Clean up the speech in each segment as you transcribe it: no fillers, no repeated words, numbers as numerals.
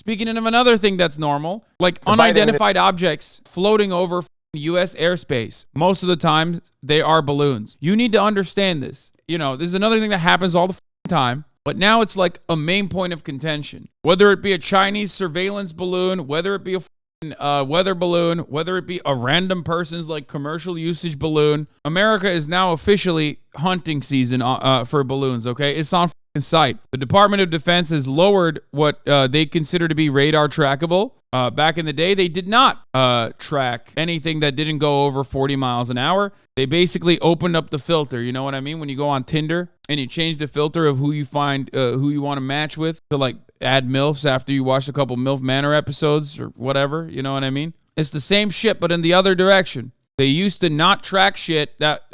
Speaking of another thing that's normal, like unidentified objects floating over U.S. airspace. Most of the time, they are balloons. You need to understand this. You know, this is another thing that happens all the time, but now it's like a main point of contention. Whether it be a Chinese surveillance balloon, whether it be a weather balloon, whether it be a random person's like commercial usage balloon, America is now officially hunting season for balloons, okay? It's on sight. The Department of Defense has lowered what they consider to be radar trackable. Back in the day, they did not track anything that didn't go over 40 miles an hour. They basically opened up the filter. You know what I mean? When you go on Tinder and you change the filter of who you find, who you want to match with to like add MILFs after you watched a couple MILF Manor episodes or whatever. You know what I mean? It's the same shit, but in the other direction. They used to not track shit that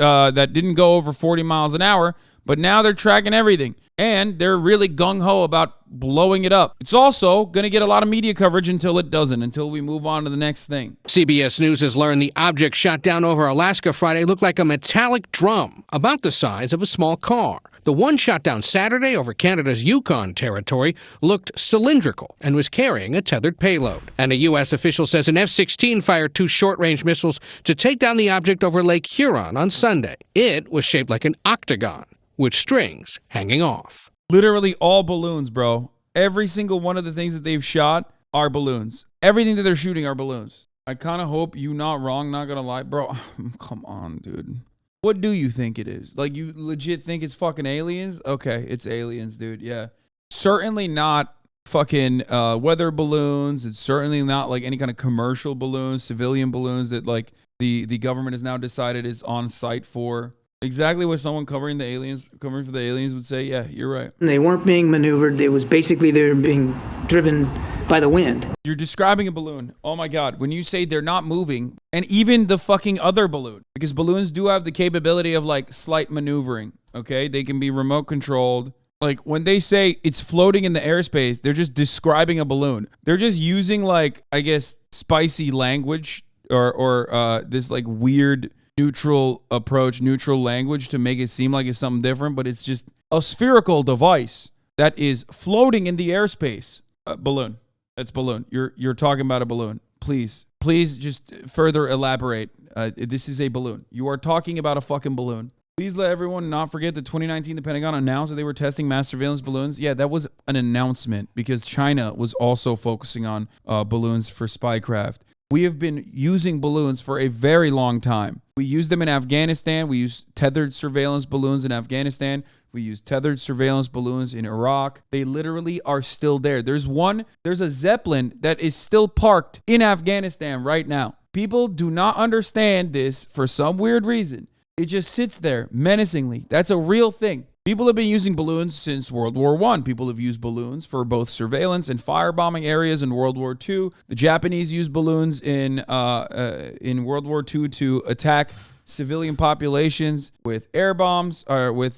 didn't go over 40 miles an hour, but now they're tracking everything. And they're really gung-ho about blowing it up. It's also going to get a lot of media coverage until it doesn't, until we move on to the next thing. CBS News has learned the object shot down over Alaska Friday looked like a metallic drum, about the size of a small car. The one shot down Saturday over Canada's Yukon territory looked cylindrical and was carrying a tethered payload. And a U.S. official says an F-16 fired 2 short-range missiles to take down the object over Lake Huron on Sunday. It was shaped like an octagon, with strings hanging off. Literally all balloons, bro. Every single one of the things that they've shot are balloons. Everything that they're shooting are balloons. I kind of hope you not wrong, not gonna lie. Bro, come on, dude. What do you think it is? Like, you legit think it's fucking aliens? Okay, it's aliens, dude, yeah. Certainly not fucking weather balloons. It's certainly not like any kind of commercial balloons, civilian balloons that like the government has now decided is on site for. Exactly what someone covering for the aliens would say. Yeah, you're right. They weren't being maneuvered. It was basically they were being driven by the wind. You're describing a balloon. Oh my God. When you say they're not moving, and even the fucking other balloon, because balloons do have the capability of like slight maneuvering. Okay. They can be remote controlled. Like when they say it's floating in the airspace, they're just describing a balloon. They're just using like, I guess, spicy language or this like weird neutral approach, neutral language to make it seem like it's something different, but it's just a spherical device that is floating in the airspace. Balloon. That's balloon. You're talking about a balloon. Please just further elaborate. This is a balloon. You are talking about a fucking balloon. Please let everyone not forget that 2019, the Pentagon announced that they were testing mass surveillance balloons. Yeah, that was an announcement because China was also focusing on balloons for spycraft. We have been using balloons for a very long time. We use them in Afghanistan. We use tethered surveillance balloons in Afghanistan. We use tethered surveillance balloons in Iraq. They literally are still there. There's a Zeppelin that is still parked in Afghanistan right now. People do not understand this for some weird reason. It just sits there menacingly. That's a real thing. People have been using balloons since World War I. People have used balloons for both surveillance and firebombing areas in World War II. The Japanese used balloons in World War II to attack civilian populations with air bombs or with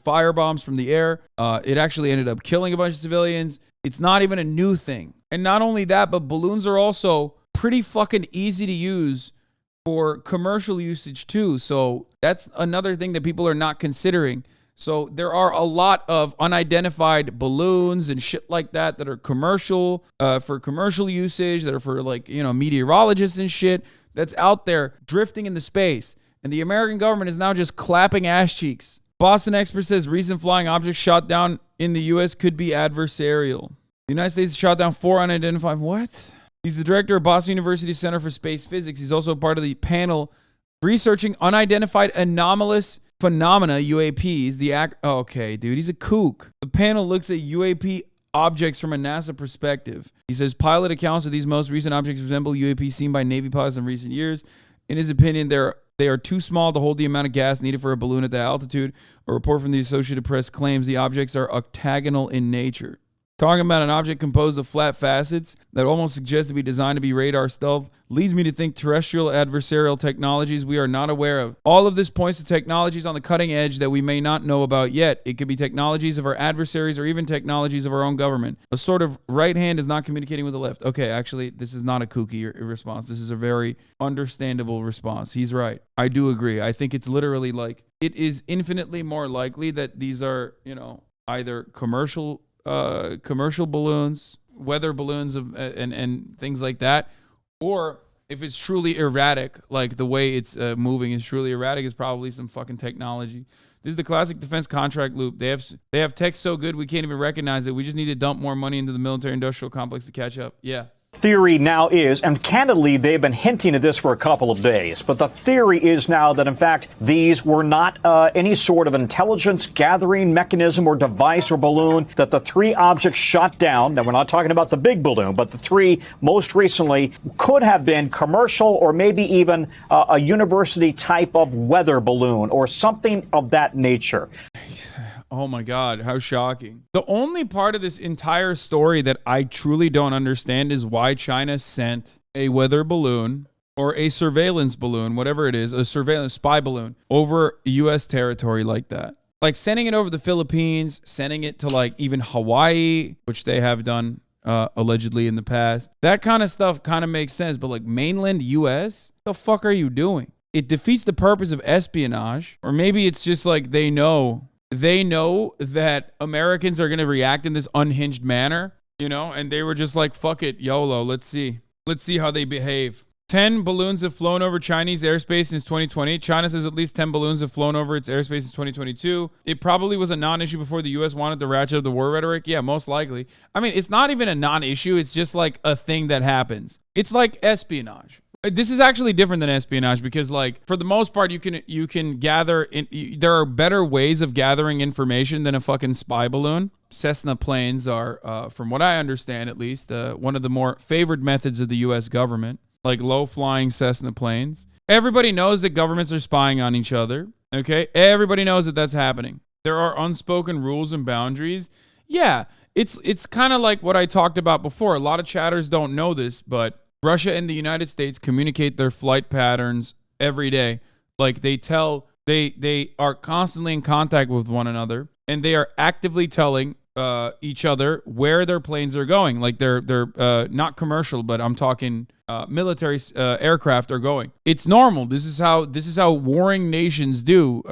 fire bombs from the air. It actually ended up killing a bunch of civilians. It's not even a new thing. And not only that, but balloons are also pretty fucking easy to use for commercial usage too. So that's another thing that people are not considering. So there are a lot of unidentified balloons and shit like that are commercial, for commercial usage, that are for like, meteorologists and shit that's out there drifting in the space. And the American government is now just clapping ass cheeks. Boston expert says recent flying objects shot down in the U.S. could be adversarial. The United States shot down 4 unidentified. What? He's the director of Boston University Center for Space Physics. He's also part of the panel researching unidentified anomalous phenomena, UAPs. Okay, dude, he's a kook. The panel looks at UAP objects from a NASA perspective. He says pilot accounts of these most recent objects resemble UAPs seen by Navy pilots in recent years. In his opinion, they are too small to hold the amount of gas needed for a balloon at that altitude. A report from the Associated Press claims the objects are octagonal in nature. Talking about an object composed of flat facets that almost suggests to be designed to be radar stealth leads me to think terrestrial adversarial technologies we are not aware of. All of this points to technologies on the cutting edge that we may not know about yet. It could be technologies of our adversaries or even technologies of our own government. A sort of right hand is not communicating with the left. Okay, actually, this is not a kooky response. This is a very understandable response. He's right. I do agree. I think it's literally like, it is infinitely more likely that these are, either commercial commercial balloons, weather balloons and things like that. Or if it's truly erratic, like the way it's moving is truly erratic, it's probably some fucking technology. This is the classic defense contract loop. They have tech so good we can't even recognize it. We just need to dump more money into the military-industrial complex to catch up. Yeah. Theory now is, and candidly, they've been hinting at this for a couple of days, but the theory is now that, in fact, these were not any sort of intelligence gathering mechanism or device or balloon, that the three objects shot down, now we're not talking about the big balloon, but the three most recently could have been commercial or maybe even a university type of weather balloon or something of that nature. Oh my God, how shocking. The only part of this entire story that I truly don't understand is why China sent a weather balloon or a surveillance balloon, whatever it is, a surveillance spy balloon over U.S. territory like that. Like sending it over the Philippines, sending it to like even Hawaii, which they have done allegedly in the past. That kind of stuff kind of makes sense, but like mainland U.S., what the fuck are you doing? It defeats the purpose of espionage, or maybe it's just like they know that Americans are going to react in this unhinged manner, and they were just like, fuck it, YOLO, let's see how they behave. 10 balloons have flown over Chinese airspace since 2020. China says at least 10 balloons have flown over its airspace since 2022. It probably was a non-issue before the U.S. wanted to ratchet up the war rhetoric. Yeah, most likely. I mean, it's not even a non-issue. It's just like a thing that happens. It's like espionage. This is actually different than espionage because, like, for the most part, you can gather. There are better ways of gathering information than a fucking spy balloon. Cessna planes are, from what I understand at least, one of the more favored methods of the U.S. government, like low-flying Cessna planes. Everybody knows that governments are spying on each other, okay? Everybody knows that that's happening. There are unspoken rules and boundaries. Yeah, it's kind of like what I talked about before. A lot of chatters don't know this, but Russia and the United States communicate their flight patterns every day. Like they are constantly in contact with one another, and they are actively telling each other where their planes are going. Like they're not commercial, but I'm talking military aircraft are going. It's normal. This is how warring nations do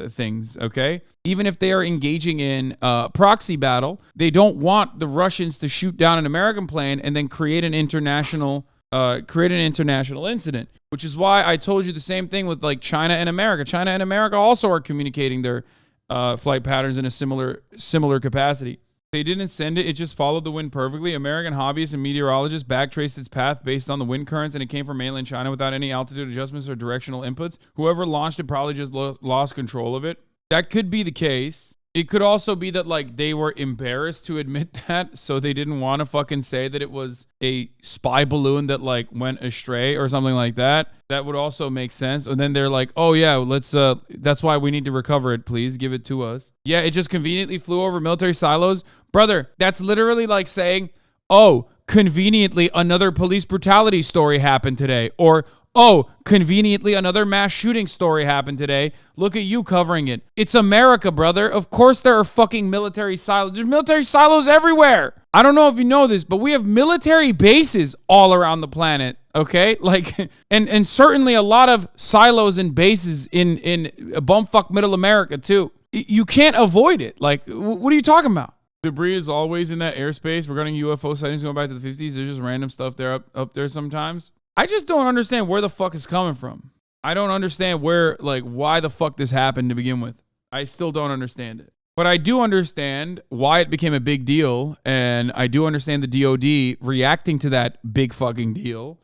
things. Okay, even if they are engaging in proxy battle, they don't want the Russians to shoot down an American plane and then create an international incident. Which is why I told you the same thing with like China and America. China and America also are communicating their flight patterns in a similar capacity. They didn't send it. It just followed the wind perfectly. American hobbyists and meteorologists backtraced its path based on the wind currents, and it came from mainland China without any altitude adjustments or directional inputs. Whoever launched it probably just lost control of it. That could be the case. It could also be that like they were embarrassed to admit that, so they didn't want to fucking say that it was a spy balloon that like went astray or something like that. That would also make sense. And then they're like, "Oh yeah, let's that's why we need to recover it. Please give it to us." Yeah, it just conveniently flew over military silos. Brother, that's literally like saying, "Oh, conveniently another police brutality story happened today," or "Oh, conveniently another mass shooting story happened today. Look at you covering it." It's America, brother. Of course there are fucking military silos. There's military silos everywhere. I don't know if you know this, but we have military bases all around the planet, okay? Like, and certainly a lot of silos and bases in bumfuck middle America, too. You can't avoid it. Like, what are you talking about? Debris is always in that airspace. Regarding UFO sightings going back to the 50s, there's just random stuff there up there sometimes. I just don't understand where the fuck it's coming from. I don't understand why the fuck this happened to begin with. I still don't understand it. But I do understand why it became a big deal, and I do understand the DOD reacting to that big fucking deal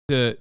to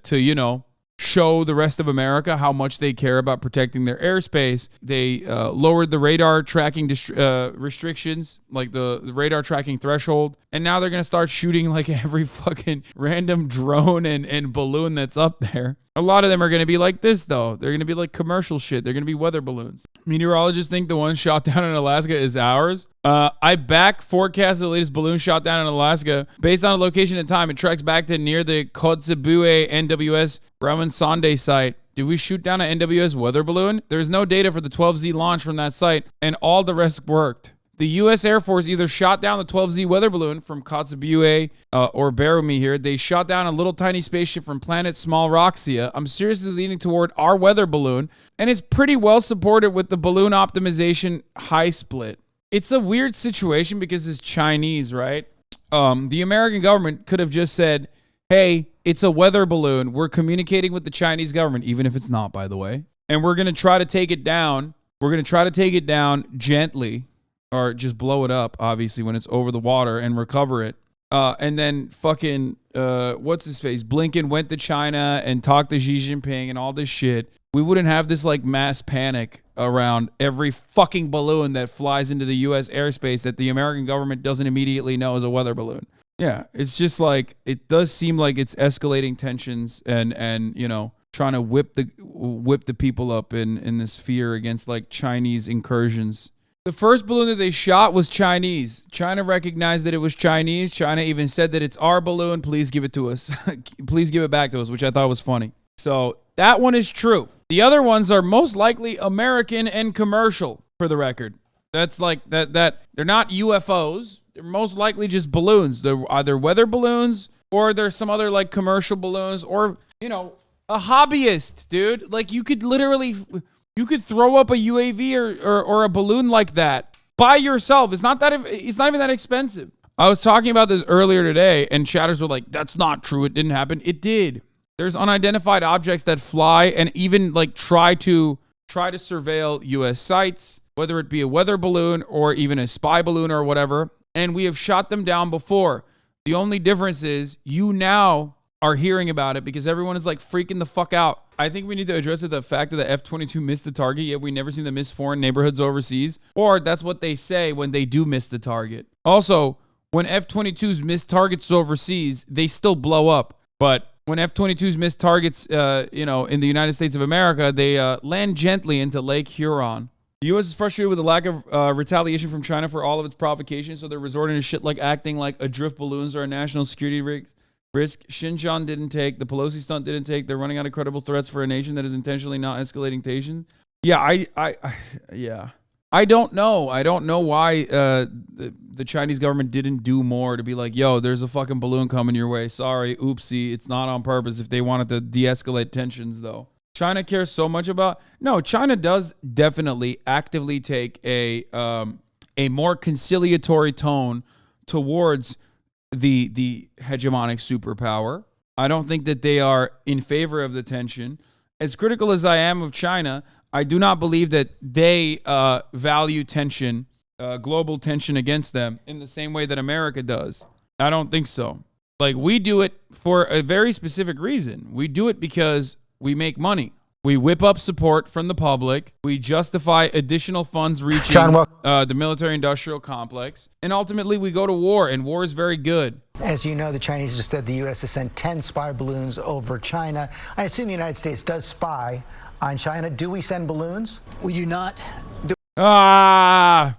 show the rest of America how much they care about protecting their airspace. They lowered the radar tracking restrictions, like the radar tracking threshold. And now they're going to start shooting like every fucking random drone and balloon that's up there. A lot of them are going to be like this, though. They're going to be like commercial shit. They're going to be weather balloons. Meteorologists think the one shot down in Alaska is ours. I back forecast the latest balloon shot down in Alaska. Based on the location and time, it tracks back to near the Kotzebue NWS Brahman Sonde site. Did we shoot down an NWS weather balloon? There's no data for the 12Z launch from that site, and all the rest worked. The U.S. Air Force either shot down the 12Z weather balloon from Kotzebue, or bear with me here, they shot down a little tiny spaceship from planet Small Roxia. I'm seriously leaning toward our weather balloon, and it's pretty well supported with the balloon optimization high split. it's a weird situation because it's Chinese, right? The American government could have just said, hey, it's a weather balloon. We're communicating with the Chinese government, even if it's not, by the way. And we're going to try to take it down. We're going to try to take it down gently, or just blow it up, obviously, when it's over the water, and recover it. And then fucking, what's his face? Blinken went to China and talked to Xi Jinping and all this shit. We wouldn't have this like mass panic around every fucking balloon that flies into the U.S. airspace that the American government doesn't immediately know is a weather balloon. Yeah, it's just like, it does seem like it's escalating tensions and you know, trying to whip the people up in this fear against like Chinese incursions. The first balloon that they shot was Chinese. China recognized that it was Chinese. China even said that it's our balloon. Please give it to us. Please give it back to us, which I thought was funny. So that one is true. The other ones are most likely American and commercial, for the record. That's like that they're not UFOs. They're most likely just balloons. They're either weather balloons or there's some other like commercial balloons or, you know, a hobbyist, dude. Like you could throw up a UAV or a balloon like that by yourself. It's not even that expensive. I was talking about this earlier today and chatters were like, that's not true. It didn't happen. It did. There's unidentified objects that fly and even like try to surveil U.S. sites, whether it be a weather balloon or even a spy balloon or whatever. And we have shot them down before. The only difference is you now are hearing about it because everyone is like freaking the fuck out. I think we need to address the fact that the F-22 missed the target, yet we never seem to miss foreign neighborhoods overseas. Or that's what they say when they do miss the target. Also, when F-22s miss targets overseas, they still blow up. But when F-22s miss targets, in the United States of America, they land gently into Lake Huron. The U.S. is frustrated with the lack of retaliation from China for all of its provocations, so they're resorting to shit like acting like adrift balloons are a national security risk. Xinjiang didn't take. The Pelosi stunt didn't take. They're running out of credible threats for a nation that is intentionally not escalating tension. Yeah, I don't know. I don't know why the Chinese government didn't do more to be like, yo, there's a fucking balloon coming your way. Sorry, oopsie. It's not on purpose. If they wanted to de-escalate tensions, though. China cares so much about... No, China does definitely actively take a more conciliatory tone towards the hegemonic superpower. I don't think that they are in favor of the tension. As critical as I am of China, I do not believe that they value tension, global tension against them in the same way that America does. I don't think so. Like, we do it for a very specific reason. We do it because we make money. We whip up support from the public. We justify additional funds reaching the military-industrial complex. And ultimately, we go to war, and war is very good. As you know, the Chinese just said the U.S. has sent 10 spy balloons over China. I assume the United States does spy on China. Do we send balloons? We do not. Why?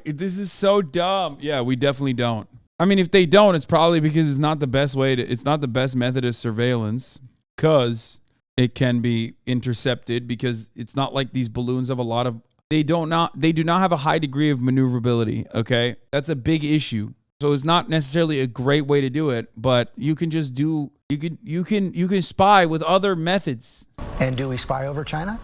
This is so dumb. Yeah, we definitely don't. I mean, if they don't, it's probably because it's not the best it's not the best method of surveillance, because it can be intercepted, because it's not like these balloons have they do not have a high degree of maneuverability. Okay. That's a big issue. So it's not necessarily a great way to do it, but you can just you can spy with other methods. And do we spy over China?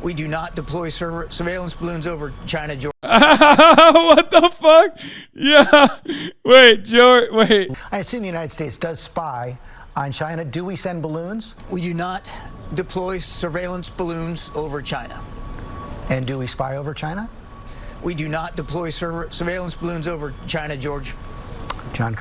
We do not deploy surveillance balloons over China, George. What the fuck? Yeah. Wait, George, wait. I assume the United States does spy on China. Do we send balloons? We do not deploy surveillance balloons over China. And do we spy over China? We do not deploy surveillance balloons over China, George. John.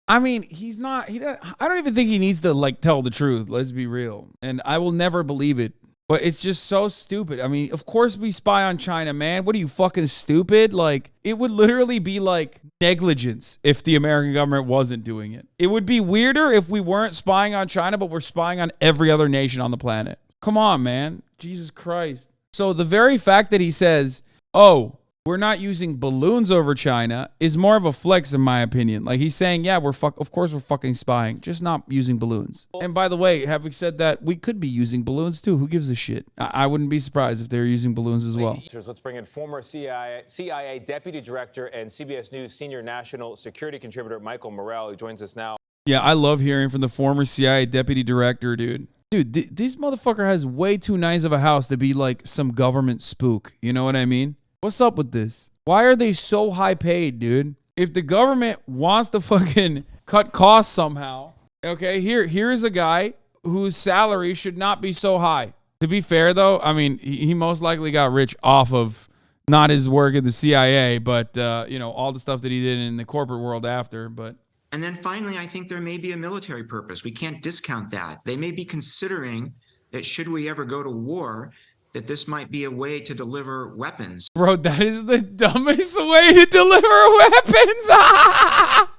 I mean, I don't even think he needs to like tell the truth. Let's be real. And I will never believe it. But it's just so stupid. I mean, of course we spy on China, man. What are you, fucking stupid? Like, it would literally be like negligence if the American government wasn't doing it. It would be weirder if we weren't spying on China, but we're spying on every other nation on the planet. Come on, man. Jesus Christ. So the very fact that he says, oh, we're not using balloons over China is more of a flex, in my opinion. Like, he's saying, yeah, of course we're fucking spying, just not using balloons. And by the way, having said that, we could be using balloons too. Who gives a shit? I wouldn't be surprised if they were using balloons as well. Let's bring in former CIA Deputy Director and CBS News Senior National Security Contributor Michael Morrell, who joins us now. Yeah, I love hearing from the former CIA Deputy Director, dude. Dude, this motherfucker has way too nice of a house to be like some government spook. You know what I mean? What's up with this? Why are they so high paid, dude? If the government wants to fucking cut costs somehow, okay, here's a guy whose salary should not be so high. To be fair, though, I mean, he most likely got rich off of not his work at the CIA, but, all the stuff that he did in the corporate world after, but... And then finally, I think there may be a military purpose. We can't discount that. They may be considering that should we ever go to war, that this might be a way to deliver weapons. Bro, that is the dumbest way to deliver weapons.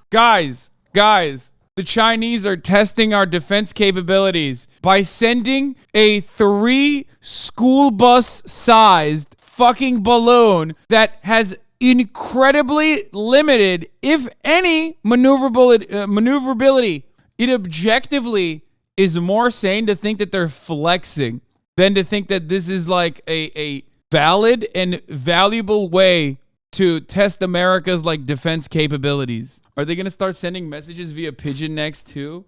Guys, the Chinese are testing our defense capabilities by sending a 3 school bus sized fucking balloon that has incredibly limited, if any, maneuverability. It objectively is more sane to think that they're flexing than to think that this is like a valid and valuable way to test America's like defense capabilities. Are they going to start sending messages via pigeon next too?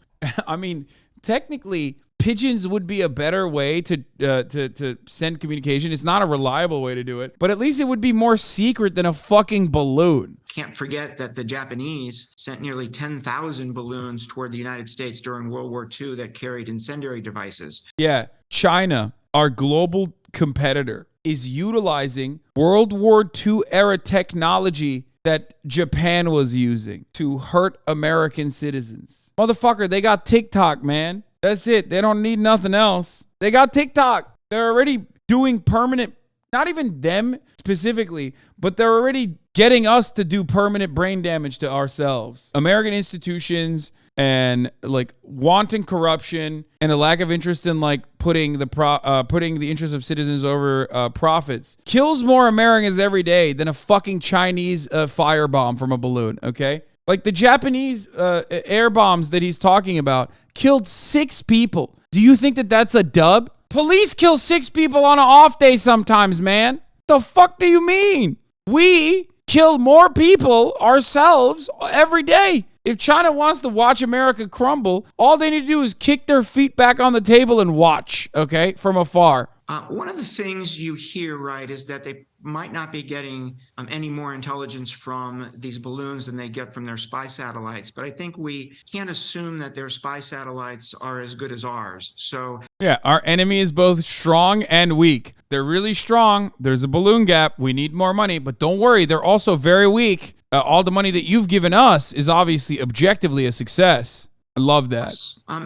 I mean, technically, pigeons would be a better way to send communication. It's not a reliable way to do it, but at least it would be more secret than a fucking balloon. Can't forget that the Japanese sent nearly 10,000 balloons toward the United States during World War II that carried incendiary devices. Yeah, China, our global competitor, is utilizing World War II era technology that Japan was using to hurt American citizens. Motherfucker, they got TikTok, man. That's it. They don't need nothing else. They got TikTok. They're already doing permanent, not even them specifically, but they're already getting us to do permanent brain damage to ourselves. American institutions and like wanton corruption and a lack of interest in like putting the interests of citizens over profits kills more Americans every day than a fucking Chinese firebomb from a balloon, okay? Like the Japanese air bombs that he's talking about killed 6 people. Do you think that that's a dub? Police kill 6 people on an off day sometimes, man. The fuck do you mean? We kill more people ourselves every day. If China wants to watch America crumble, all they need to do is kick their feet back on the table and watch, okay, from afar. One of the things you hear, right, is that they might not be getting any more intelligence from these balloons than they get from their spy satellites. But I think we can't assume that their spy satellites are as good as ours. So yeah, our enemy is both strong and weak. They're really strong. There's a balloon gap. We need more money. But don't worry, they're also very weak. All the money that you've given us is obviously objectively a success. I love that.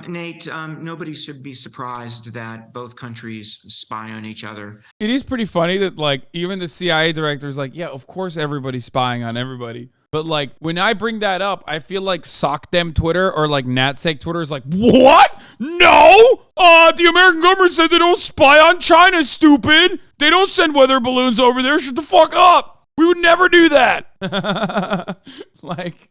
Nate, nobody should be surprised that both countries spy on each other. It is pretty funny that like even the CIA director is like, yeah, of course everybody's spying on everybody. But like when I bring that up, I feel like SOCDEM Twitter or like NatSec Twitter is like, what? No! The American government said they don't spy on China, stupid. They don't send weather balloons over there. Shut the fuck up. We would never do that. Like,